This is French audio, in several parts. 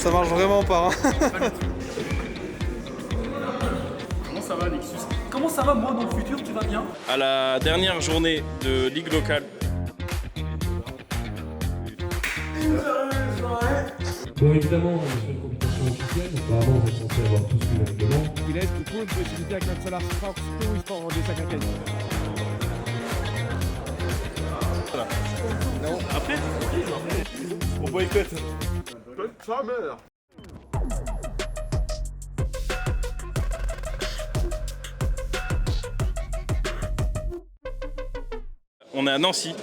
Ça marche vraiment pas. Hein. Comment ça va, Nexus? Comment ça va, moi, dans le futur? Tu vas bien? À la dernière journée de Ligue locale. Bon, évidemment, on est sur une compétition officielle. Apparemment, on est censé avoir tous le règlement. Il laisse du coup une possibilité avec notre Solar Fox où il faut rendre sa caquette. Voilà. Non. Après on boycotte. Sa mère. On est à Nancy,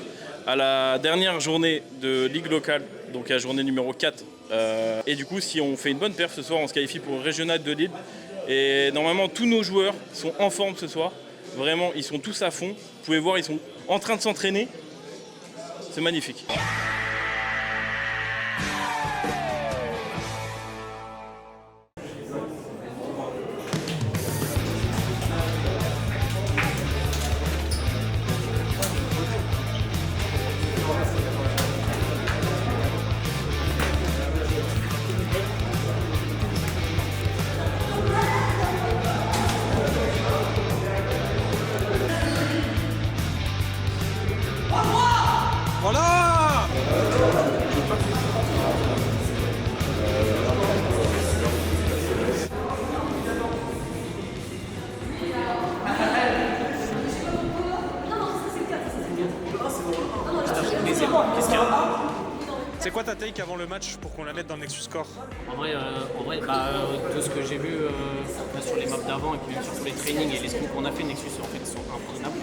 à la dernière journée de Ligue locale, donc à la journée numéro 4. Et du coup, si on fait une bonne perf ce soir, on se qualifie pour le régional de Lille. Et normalement, tous nos joueurs sont en forme ce soir. Vraiment, ils sont tous à fond. Vous pouvez voir, ils sont en train de s'entraîner. C'est magnifique. Voilà. C'est quoi ta take avant le match pour qu'on la mette dans le Nexus Score? En vrai, tout ce que j'ai vu là, sur les maps d'avant et puis même sur tous les trainings et les scouts qu'on a fait, Nexus en fait sont imprenables.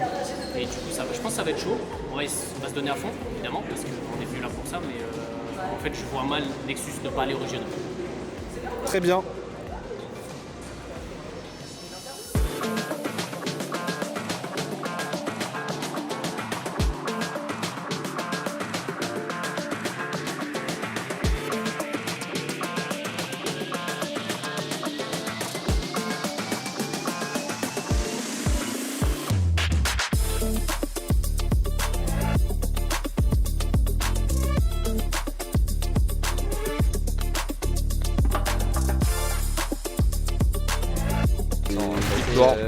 Et du coup, je pense que ça va être chaud. On va se donner à fond, évidemment, parce qu'on est venu là pour ça, mais en fait, je vois mal Nexus ne pas aller au régional. Très bien.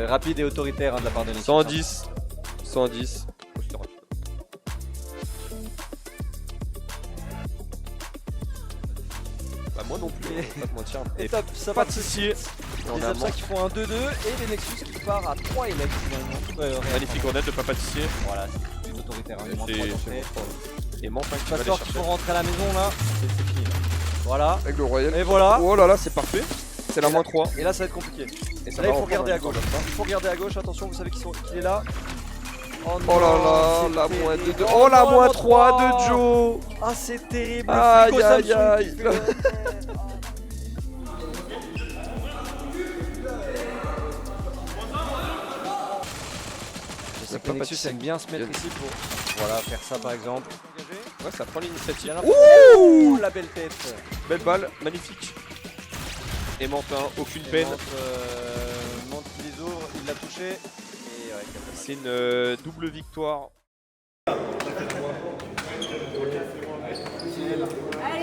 Rapide et autoritaire de la part de Nexus. 110. 110. Bah moi non plus, pas te mentir. Et top, ça pas de soucis. Les Absins qui font un 2-2 et les Nexus qui part à 3 élèves finalement. Magnifique grenade de Papa Tissier. Voilà, c'est autoritaire. Hein, moins 3 d'entrée. Et Manfin qui va aller Pastor qui chercher. vont rentrer à la maison là, c'est fini. Voilà. Avec le Royal. Et voilà. Oh là là, c'est parfait. C'est la moins 3. Et là, ça va être compliqué. Et ça Là, va il faut encore regarder à dans gauche. le Il faut regarder à gauche, attention, vous savez qu'il est là. Oh là là, la moins 2 de... Oh la moins 3 de Joe. Ah, c'est terrible. Aïe aïe aïe. Je sais que Nexus aime bien se mettre ici pour voilà, faire ça par exemple. Ouais, ça prend l'initiative. Ouh, la belle tête. Belle balle, magnifique. Et Manfin, aucune peine. Monte les ouvre, il l'a touché. Et ouais, c'est une double victoire. Allez,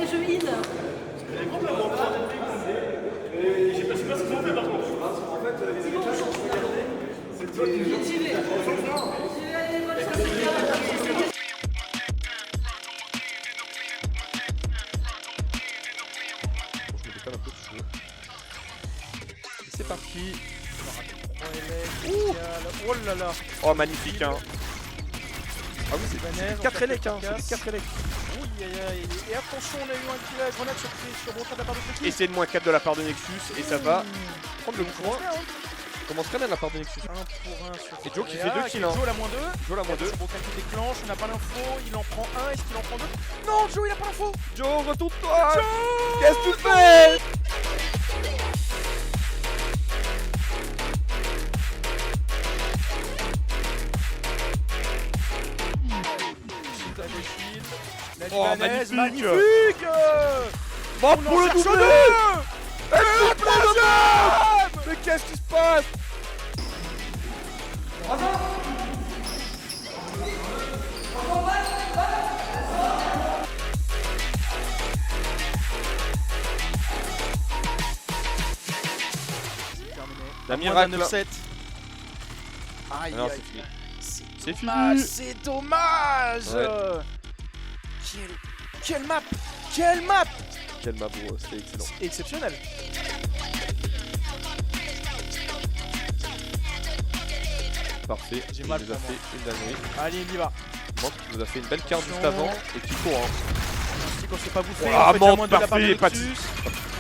je vide. J'ai pas su pas ce qu'ils ont fait par contre. C'est toi qui J'y vais. C'est parti. Oh là là. Oh magnifique hein. Ah oui c'est 4 élecs hein. 4 élecs. Et attention, on a eu un tir à grenade sur Monta de la part de Petit. Et c'est le moins 4 de la part de Nexus et ça va prendre le point. Commence très bien de la part de Nexus. 1 pour 1 sur Et Joe qui fait 2 kills. Joe la moins 2. Joe la moins 2. Bon, qui déclenche, on n'a pas l'info, il en prend 1, est-ce qu'il en prend 2? Non, Joe il a pas l'info. Joe, retourne-toi. Joe, qu'est-ce que tu fais? Oh, magnifique. Magnifique. Bon, pour le double. Mais qu'est-ce qui se passe? La Moins d'un miracle. 9-7. Aïe, Non, aïe. c'est fini. C'est fini. dommage, c'est dommage. Ouais. Quelle map. Quelle map. Quel map, bro, c'était excellent. C'est exceptionnel. Parfait. J'ai Il mal nous a pour fait une dinguerie. Allez, on y va. Monte qui nous a fait une belle carte juste Attention. avant et qui court. Hein. C'est qu'on s'est pas bouffé. Ah, on fait déjà monte, moins de la part de parfait, Nexus.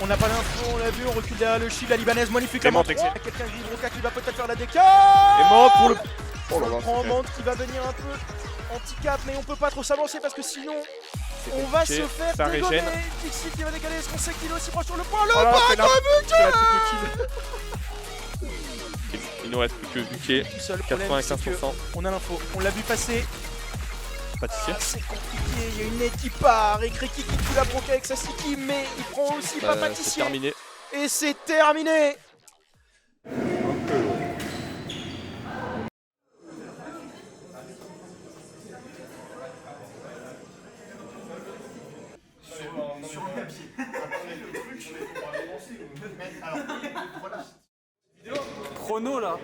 On n'a pas l'info, on l'a vu, on recule derrière le shield. La libanaise magnifique. Et monte, Il y excellent. a quelqu'un qui Broca qui va peut-être faire la DK. Et monte pour le. Oh là On là, prend c'est Monte qui va venir un peu handicap, mais on peut pas trop s'avancer parce que sinon on va compliqué. se faire Ça dégommer. régène. Dixit qui va décaler, est-ce qu'on sait qu'il est aussi proche sur le point? Le Oh là, pas c'est la- de c'est la triple kill. Il nous reste plus que Buquet. Tout seul, le problème, c'est que 95%. on a l'info, on l'a vu passer. Pâtissier. Ah, c'est compliqué, il y a une nette qui part et Kreki qui tue la Bronca avec sa Siki, mais il prend aussi pas C'est pâtissier. terminé. Et c'est terminé. Chrono là.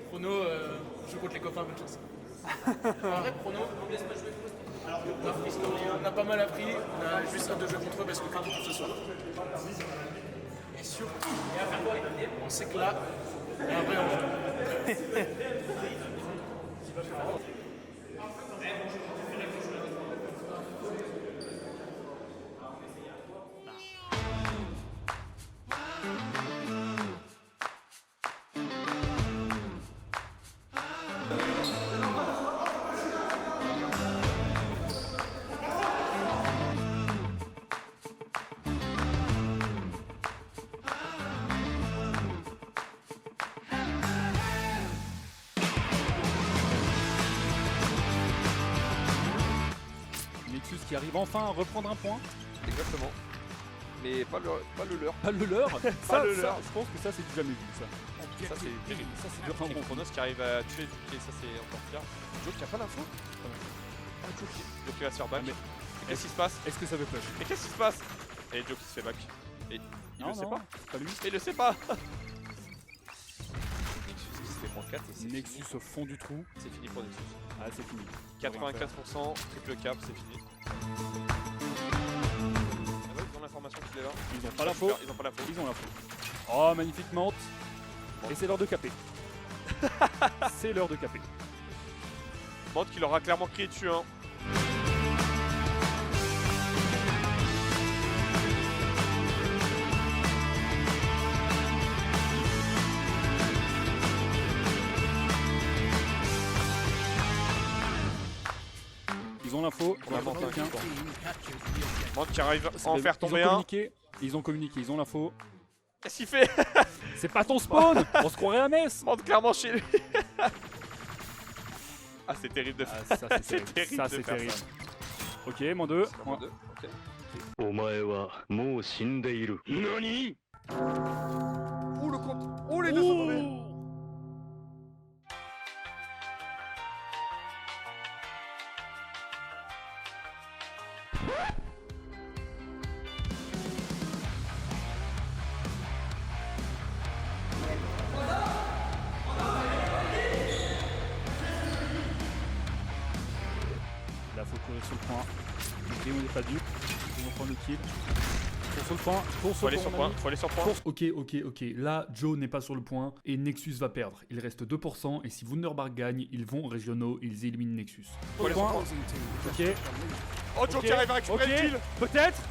Chrono, je compte les copains, bonne chance. En vrai, Chrono, on laisse pas jouer. On a pas mal appris, on a juste hâte de jouer contre eux parce que quand on ce soir. Et surtout, on sait que là, il y a un vrai enjeu. Nexus qui arrive enfin à reprendre un point. Exactement. Mais pas le leur. Pas le leur. Pas le ça, leur. je pense que ça c'est du jamais vu ça. Ça c'est terrible. Ça c'est Dur dur. Chronos qui arrive à tuer Buquet, ça c'est encore pire. Joe qui a pas l'info. Joe qui va se faire back. Mais Et qu'est-ce qui se passe? est-ce que ça veut flash? Et qu'est-ce qui se passe? Et Joe qui se fait back. Et il le sait pas. Pas lui. Et il le sait pas. Nexus qui se fait -4 et c'est Nexus fini. au fond du trou. C'est fini pour Nexus. Ah c'est fini. 95%, triple cap, c'est fini. Ah ouais, ils ont l'information qu'il est là. Ils ont pas l'info. Ils ont pas l'info. Ils ont l'info. Oh magnifique Mante. Et c'est l'heure de caper. C'est l'heure de caper. Montre qu'il leur a clairement crié dessus. Hein. Ils ont l'info. On a Monte Mante, quelqu'un. Montre qui arrive à en Ils faire ont tomber un. communiqué. Ils ont communiqué. Ils ont l'info. Qu'est-ce qu'il fait? C'est pas ton spawn. On se croirait à Metz. Montre clairement chez lui. Ah, c'est terrible de faire. Ah, ça c'est C'est terrible terrible. Ça de c'est faire terrible. ça. Ok, moins 2. C'est vraiment deux. Ok. お前はもう死んでいる。何？ Ouh le compte. Oh les deux sont tombés. Là faut courir sur le point. Ok, on n'est pas dupe. Ils vont prendre le kill. Cours sur le point. Cours Faut aller sur point. Faut aller sur point. Ok. Là, Joe n'est pas sur le point et Nexus va perdre. Il reste 2% et si Wunderbar gagne, ils vont régionaux, ils éliminent Nexus. Faut aller sur point. Ok. Oh Joe qui arrive à récupérer le kill. Peut-être.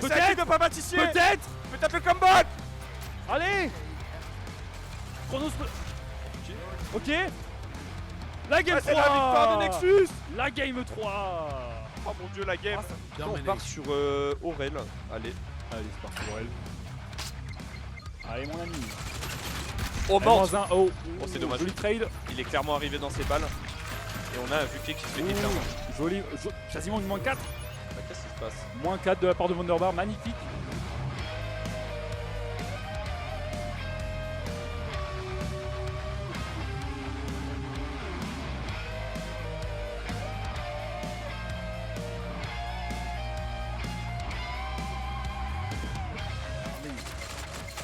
Mais c'est un kill de pas pâtissier. Peut-être. Peut-être le comeback. Allez. Chronos. Ok. La game Ah, 3. c'est la victoire de Nexus. La game 3. Oh mon dieu la game. On part sur Aurel. Allez. Allez, c'est parti pour elle. Allez mon ami. Oh mort. -1. Oh, c'est dommage. Joli trade. Il est clairement arrivé dans ses balles. Et on a un Buquet qui se fait déferler. Joli. Quasiment une -4. Qu'est-ce qui se passe? -4 de la part de Wunderbar. Magnifique.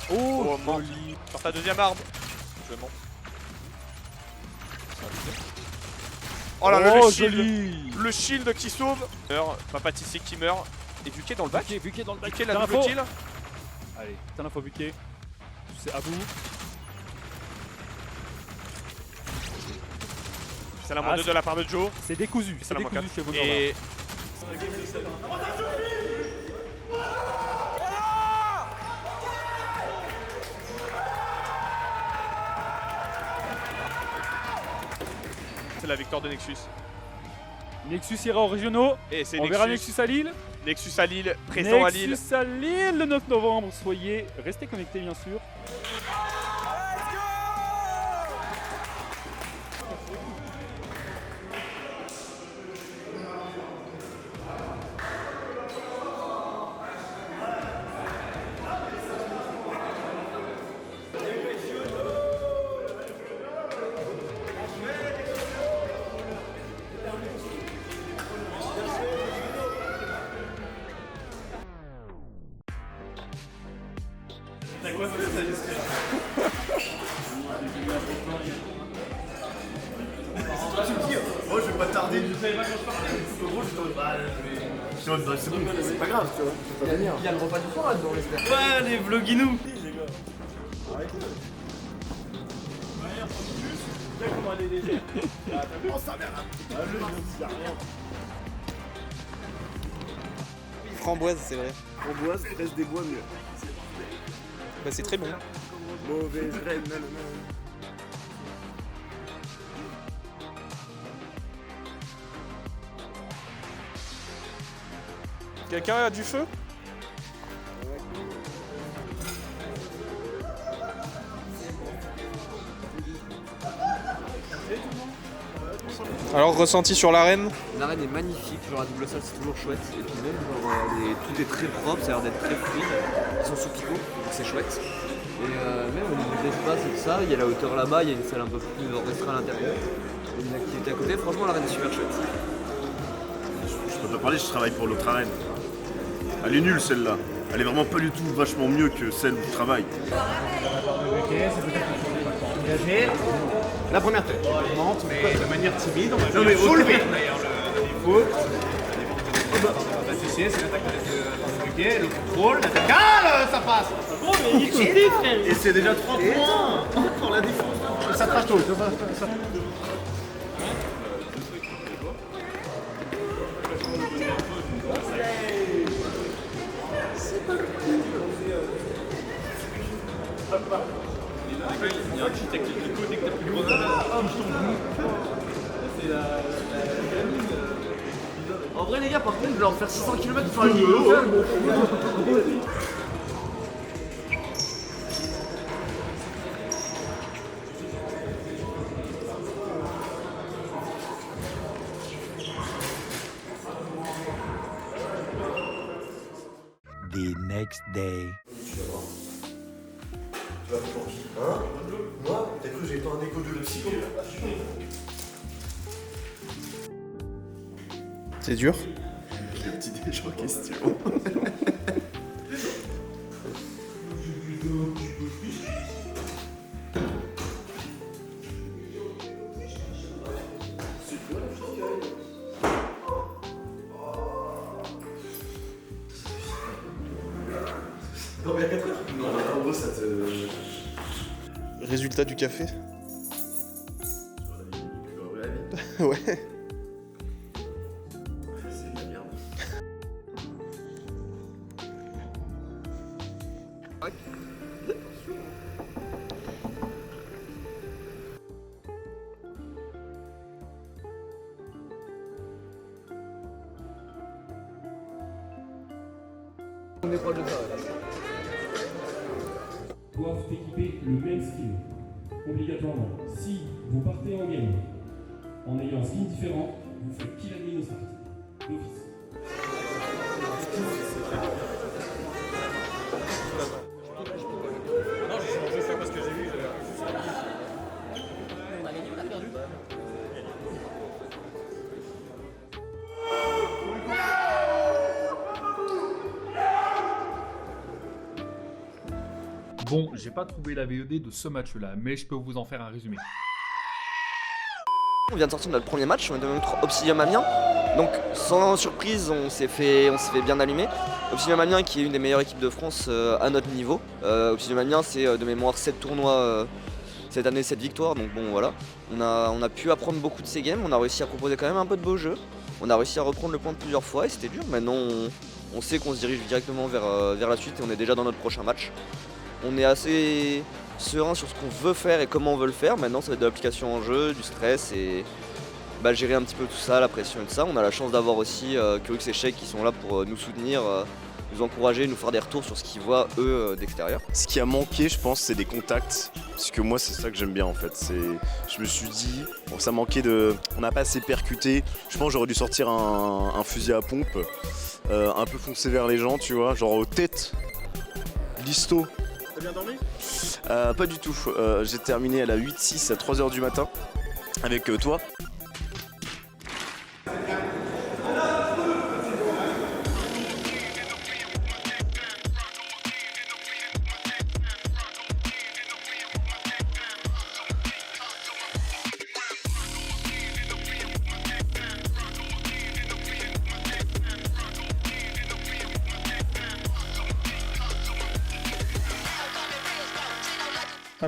Oh, Oh, joli. Sur ta deuxième arme. Je mens. Oh là là, le shield. joli. Le shield qui sauve. Papatissi qui meurt. Et Buquet dans le bac. Buquet dans le bac. Buquet la T'as double l'info. kill. Allez, t'as l'info Buquet. C'est à vous. C'est la moins 2 de la part de Joe. C'est décousu. C'est C'est la moins décousu 4. chez vous. Et c'est la victoire de Nexus. Nexus ira aux régionaux. Et c'est On verra Nexus. Nexus à Lille. Nexus à Lille, présent à Lille. Nexus à Lille le 9 novembre. Restez connectés bien sûr. Moi je vais pas tarder. C'est bon, c'est pas grave, tu vois. Il y a le repas du soir là-dedans, j'espère. Ouais, les vloguinous. Framboise, c'est vrai. Framboise, reste des bois mieux. Bah, c'est très bon. Mauvaise reine, Quelqu'un a du feu? Alors, ressenti sur l'arène? L'arène est magnifique, genre la double salle c'est toujours chouette. Et puis même, genre, tout est très propre, ça a l'air d'être très fluide. Ils sont sous picot, donc c'est chouette. Et même au niveau de l'espace et tout ça, il y a la hauteur là-bas, il y a une salle un peu plus restreinte à l'intérieur. Il y a une activité à côté, franchement l'arène est super chouette. Je peux pas parler, je travaille pour l'autre arène. Elle est nulle celle-là. Elle est vraiment pas du tout vachement mieux que celle où je travaille. La première tête, on monte, mais de manière timide, on va soulever. D'ailleurs, il faut. C'est l'attaque de Buquet, le contrôle, l'attaque. Ah, ça passe. Bon, mais il est frère. Et c'est déjà 3 points pour la défense. Ça trash tout. Il y a un petit technique dès que t'as plus gros. En vrai les gars, par contre, je vais leur faire 600 km pour faire une vidéo. The next day. Hein? Moi, t'as cru que j'ai été un écho de psycho? C'est dur? Le petit déj en question. Non mais à 4 heures? Non, en gros ça te... Résultat du café? Ouais. C'est de la merde. On est proche de ça. Doivent équiper le même skin, obligatoirement. Si vous partez en game en ayant un skin différent, vous faites kill admin au start, d'office. Non, je sais pas ce que j'ai vu. On a gagné, on a perdu. Bon, j'ai pas trouvé la VOD de ce match-là, mais je peux vous en faire un résumé. On vient de sortir de notre premier match, on est devenu contre Obsidian Amiens. Donc sans surprise, on s'est fait bien allumer. Obsidian Amiens qui est une des meilleures équipes de France à notre niveau. Obsidian Amiens c'est de mémoire 7 tournois cette année, 7 victoires. Donc bon voilà, on a pu apprendre beaucoup de ces games, on a réussi à proposer quand même un peu de beau jeu. On a réussi à reprendre le point plusieurs fois et c'était dur. Maintenant on sait qu'on se dirige directement vers la suite et on est déjà dans notre prochain match. On est assez serein sur ce qu'on veut faire et comment on veut le faire. Maintenant ça va être de l'application en jeu, du stress et gérer un petit peu tout ça, la pression et tout ça. On a la chance d'avoir aussi Curux et Shake qui sont là pour nous soutenir, nous encourager, nous faire des retours sur ce qu'ils voient eux d'extérieur. Ce qui a manqué, je pense, c'est des contacts. Parce que moi, c'est ça que j'aime bien en fait. Je me suis dit, bon, ça manquait on n'a pas assez percuté. Je pense que j'aurais dû sortir un fusil à pompe, un peu foncé vers les gens, tu vois, genre aux têtes, listo. T'as bien dormi? Pas du tout. J'ai terminé à la 8-6 à 3h du matin avec toi.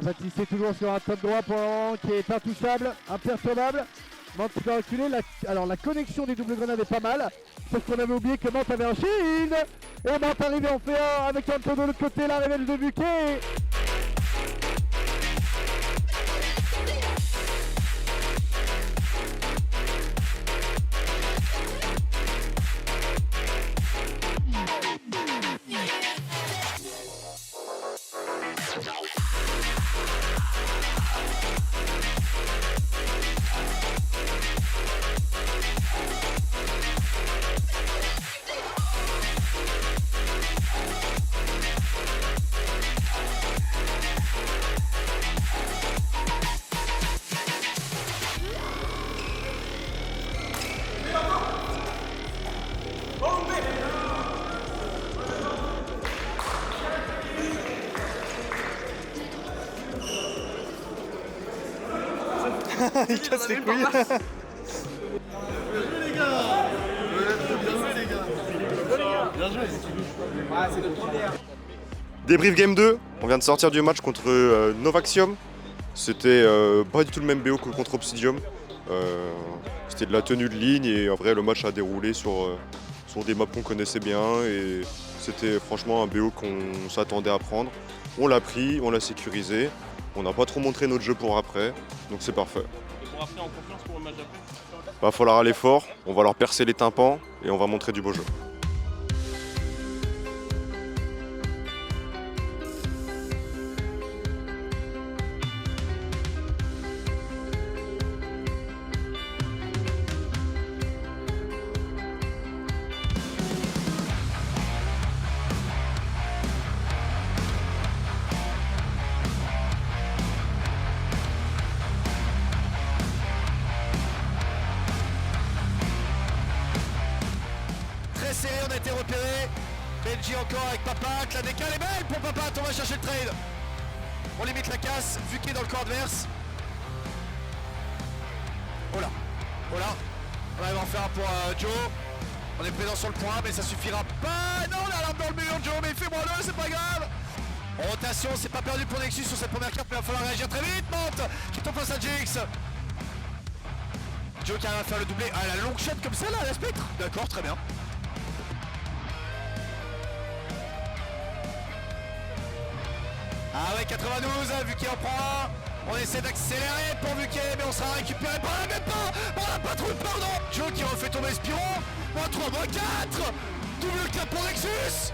Baptiste est toujours sur un top droit qui est intouchable, imperturbable. Mante qui peut reculer. Alors la connexion des doubles grenades est pas mal. Sauf qu'on avait oublié que Mante avait un shield. Et Mante arrivé en fait un avec un peu de l'autre côté la révèle de Buquet. Il casse les couilles. Débrief Game 2, on vient de sortir du match contre Novaxium. C'était pas du tout le même BO que contre Obsidium. C'était de la tenue de ligne et en vrai le match a déroulé sur des maps qu'on connaissait bien et c'était franchement un BO qu'on s'attendait à prendre. On l'a pris, on l'a sécurisé, on n'a pas trop montré notre jeu pour après, donc c'est parfait. Et pour après, en confiance pour le match d'après? Va falloir aller fort, on va leur percer les tympans et on va montrer du beau jeu. Très serré, on a été repéré. Benji encore avec Papat, la décale est belle pour Papat, on va chercher le trade. On limite la casse, vu qu'il est dans le corps adverse. Oh là, oh là. On va en faire un pour Joe. On est présent sur le point, mais ça suffira pas. Non, la lampe dans le mur, Joe, mais fais-moi le, c'est pas grave. En rotation, c'est pas perdu pour Nexus sur cette première carte, mais il va falloir réagir très vite, Mante, qui tombe face à Jix. Joe qui arrive à faire le doublé. Ah, la longue shot comme ça, là, la spectre. D'accord, très bien. Ah ouais, 92, vu qu'il en prend un. On essaie d'accélérer pour Buquet, mais on sera récupéré par la même pas. On n'a pas trouvé, pardon. Joe qui refait tomber Spiron. Moins 3, moins 4. Double clap pour Nexus.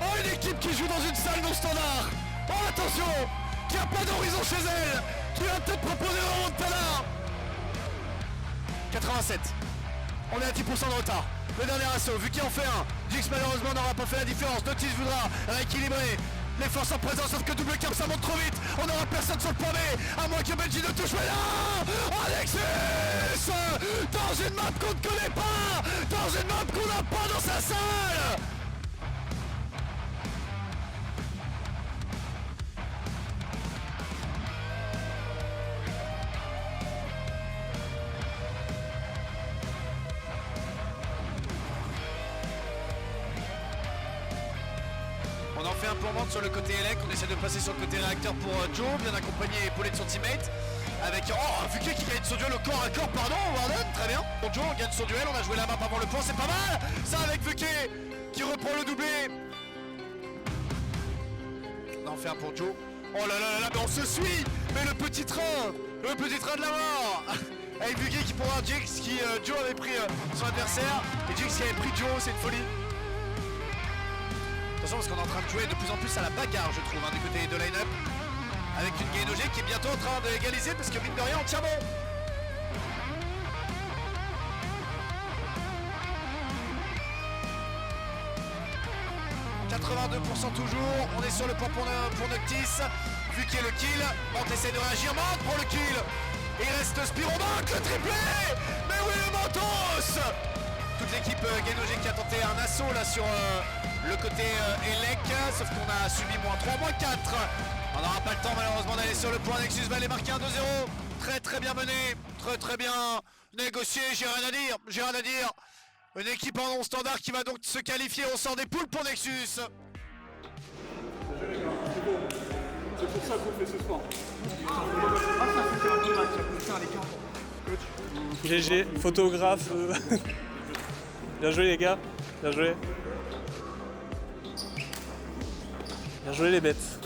Oh, une équipe qui joue dans une salle non standard. Oh, attention, qui a pas d'horizon chez elle. Qui va peut-être proposer un remontada. 87. On est à 10% de retard. Le dernier assaut, vu qu'il en fait un. Jix malheureusement n'aura pas fait la différence. Notice voudra rééquilibrer les forces en présence, sauf que double cap ça monte trop vite. On n'aura personne sur le point B, à moins que Benji ne touche. Mais là, Alexis, dans une map qu'on ne connaît pas, dans une map qu'on n'a pas dans sa salle. On en fait un pour vente sur le côté Elec, on essaie de passer sur le côté réacteur pour Joe, bien accompagné et épaulé de son teammate. Avec Vuké qui gagne son duel au corps à corps, pardon, Warden, très bien. Bon, Joe gagne son duel, on a joué la map avant le point, c'est pas mal. Ça avec Vuké qui reprend le doublé. On en fait un pour Joe. Oh là là là, mais on se suit. Mais le petit train de la mort. Avec Vuké qui prend un Jinx qui Joe avait pris son adversaire. Et Jinx qui avait pris Joe, c'est une folie. Attention parce qu'on est en train de jouer de plus en plus à la bagarre je trouve du côté de line-up. Avec une Gainogé qui est bientôt en train d'égaliser parce que mine de rien on tient bon. « 82% toujours, on est sur le point pour Noctis. Vu qu'il y a le kill, Mante essaie de réagir, Mante prend le kill. Et il reste Spiro, Mante le triplé. Mais oui le Mentos. Toute l'équipe Gainogé qui a tenté un assaut là sur le côté Elec, sauf qu'on a subi -3, -4. On n'aura pas le temps malheureusement d'aller sur le point. Nexus va aller marquer un 2-0. Très très bien mené, très bien négocié, j'ai rien à dire. Une équipe en non standard qui va donc se qualifier, on sort des poules pour Nexus. C'est pour ça qu'on fait ce sport. GG, photographe. Bien joué les gars, bien joué. Bien joué les bêtes.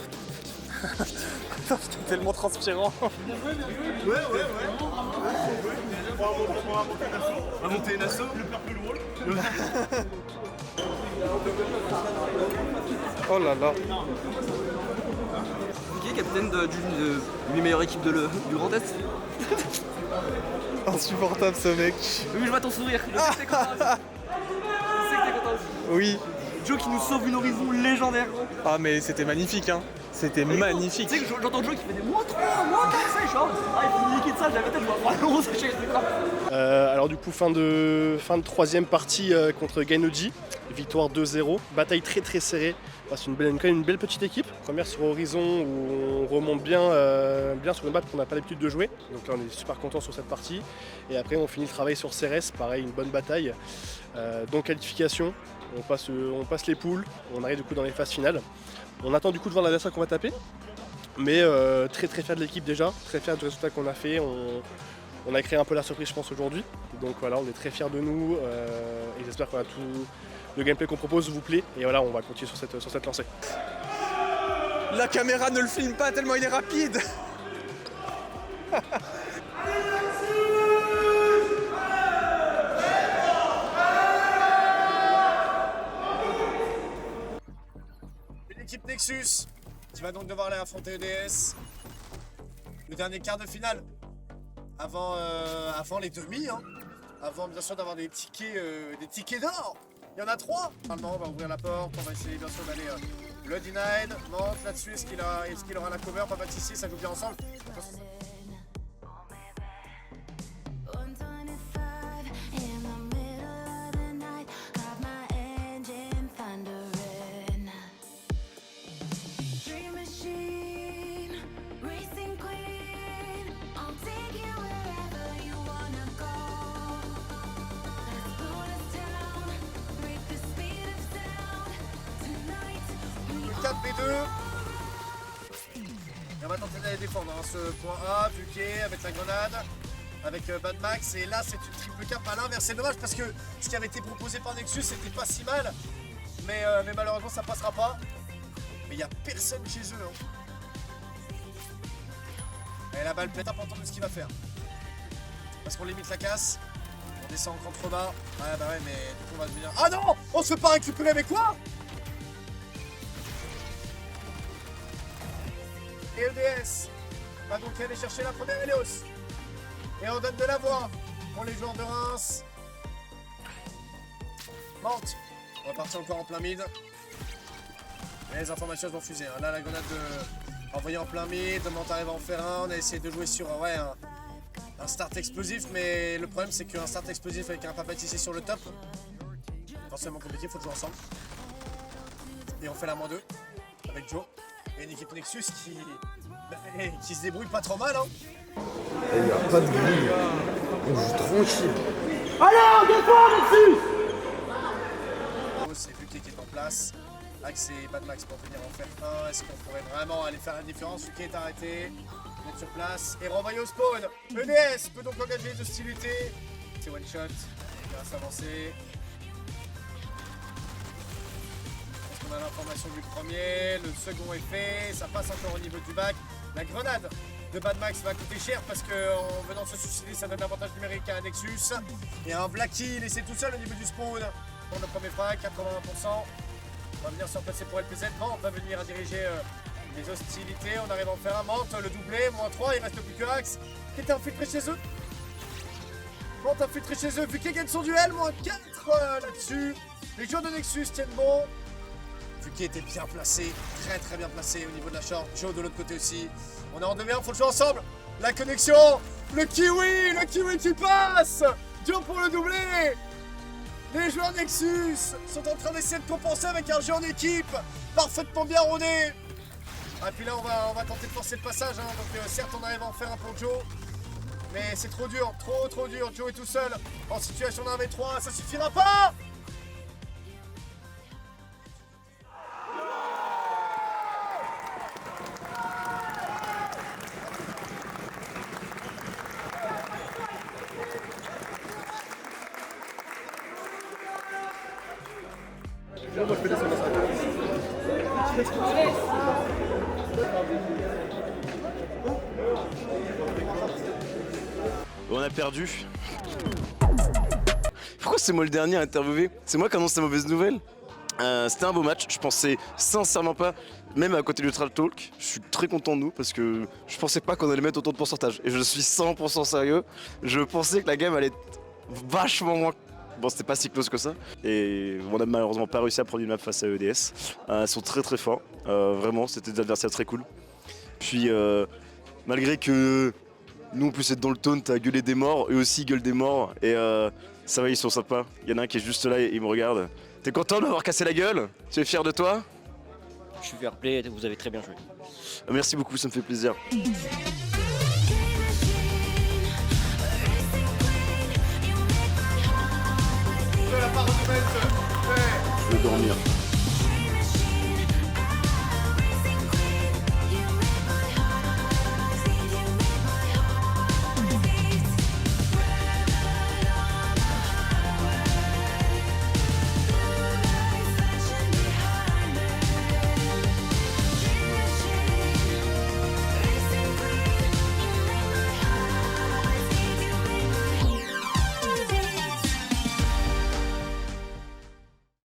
C'était tellement transpirant. Ouais. On va monter une asso, le père plus drôle. Oh là là. Qui est capitaine d'une des meilleures équipes du Grand Est. Insupportable ce mec. Oui, je vois ton sourire. Je sais que t'es content. Je sais que t'es content aussi. Oui. Joe qui nous sauve une horizon légendaire. Ah mais c'était magnifique hein. C'était magnifique. Tu sais que j'entends Joe qui fait des -3, -4, ça, je suis ah il faut liquide ça, j'avais peut-être -3, ça chez les alors du coup fin de troisième partie contre Gainoji, victoire 2-0, bataille très serrée, c'est quand même une belle petite équipe. Première sur Horizon où on remonte bien sur une map qu'on n'a pas l'habitude de jouer, donc là on est super content sur cette partie. Et après on finit le travail sur Cérès, pareil une bonne bataille, donc qualification, on passe les poules, on arrive du coup dans les phases finales. On attend du coup de voir l'adversaire qu'on va taper, mais très fier de l'équipe déjà, très fier du résultat qu'on a fait. On a créé un peu la surprise je pense aujourd'hui, donc voilà on est très fiers de nous et j'espère que tout le gameplay qu'on propose vous plaît et voilà on va continuer sur cette lancée. La caméra ne le filme pas tellement il est rapide. L'équipe Nexus qui va donc devoir aller affronter EDS. Le dernier quart de finale. Avant les demi, hein. Avant bien sûr d'avoir des tickets d'or. Il y en a 3. Normalement on va ouvrir la porte, on va essayer bien sûr d'aller le denied. Monte là-dessus, est-ce qu'il aura la cover? Pas mal ici, ça joue bien ensemble. Et on va tenter d'aller défendre ce point A, Vuké avec la grenade, avec Bad Max, et là c'est une triple cap à l'inverse. C'est dommage parce que ce qui avait été proposé par Nexus c'était pas si mal, mais malheureusement ça passera pas. Mais il n'y a personne chez eux. Hein. Et la balle peut être importante de ce qu'il va faire. Parce qu'on limite la casse, on descend encore trop bas. Ouais bah ouais mais du coup on va devenir... Ah non, on se fait pas récupérer avec quoi? Et EDS va donc aller chercher la première Helios. Et on donne de la voix pour les joueurs de Reims. Mante. On va partir encore en plein mid. Et les informations vont fuser. Hein. Là la grenade envoyée en plein mid. Mante arrive à en faire un. On a essayé de jouer sur un start explosif. Mais le problème c'est qu'un start explosif avec un papatissier sur le top, forcément compliqué, il faut jouer ensemble. Et on fait la -2 avec Joe. Et une équipe Nexus qui se débrouille pas trop mal. Hein. Il n'y a pas de bruit. On joue tranquille. Alors, défends Nexus! C'est Vuké qui est en place. Axe et Bad Max pour venir en faire un. Est-ce qu'on pourrait vraiment aller faire la différence? Yuki est arrêté, mettre sur place et renvoyer au spawn. EDS peut donc engager les hostilités. C'est one shot, il va s'avancer. Est-ce qu'on a l'information du premier? Le second est fait, ça passe encore au niveau du bac. La grenade de Bad Max va coûter cher parce qu'en venant se suicider, ça donne un avantage numérique à un Nexus. Et un Blacky laissé tout seul au niveau du spawn. Pour le premier frag, 81%. On va venir se replacer pour LPZ. Mante va venir diriger les hostilités. On arrive à en faire un. Mante, le doublé, -3, il reste plus que Axe qui était infiltré chez eux. Mante infiltré chez eux. Vuki gagne son duel, -4 là-dessus. Les joueurs de Nexus tiennent bon. Vuki était bien placé, très bien placé au niveau de la short. Joe de l'autre côté aussi. On est en 2v1, faut le jouer ensemble. La connexion, le kiwi qui passe. Joe pour le doublé. Les joueurs Nexus sont en train d'essayer de compenser avec un jeu en équipe parfaitement bien rodé. Ah, puis là, on va tenter de forcer le passage. Hein. Donc, certes, on arrive à en faire un pour Joe. Mais c'est trop dur, trop dur. Joe est tout seul en situation d'un V3. Ça suffira pas. Moi, je fais descendre ça. On a perdu. Pourquoi c'est moi le dernier à interviewer? C'est moi qui annonce la mauvaise nouvelle. C'était un beau match, je pensais sincèrement pas, même à côté du Neutral Talk, je suis très content de nous parce que je pensais pas qu'on allait mettre autant de pourcentage. Et je suis 100% sérieux, je pensais que la game allait être vachement moins. Bon, c'était pas si close que ça. Et on a malheureusement pas réussi à prendre une map face à EDS. Ils sont très forts, vraiment, c'était des adversaires très cool. Puis malgré que nous on puisse être dans le taunt à gueuler des morts, eux aussi gueulent des morts. Et ça va, ils sont sympas. Il y en a un qui est juste là et il me regarde. T'es content de m'avoir cassé la gueule? Tu es fier de toi? Je suis fair play, vous avez très bien joué. Merci beaucoup, ça me fait plaisir. Je vais dormir.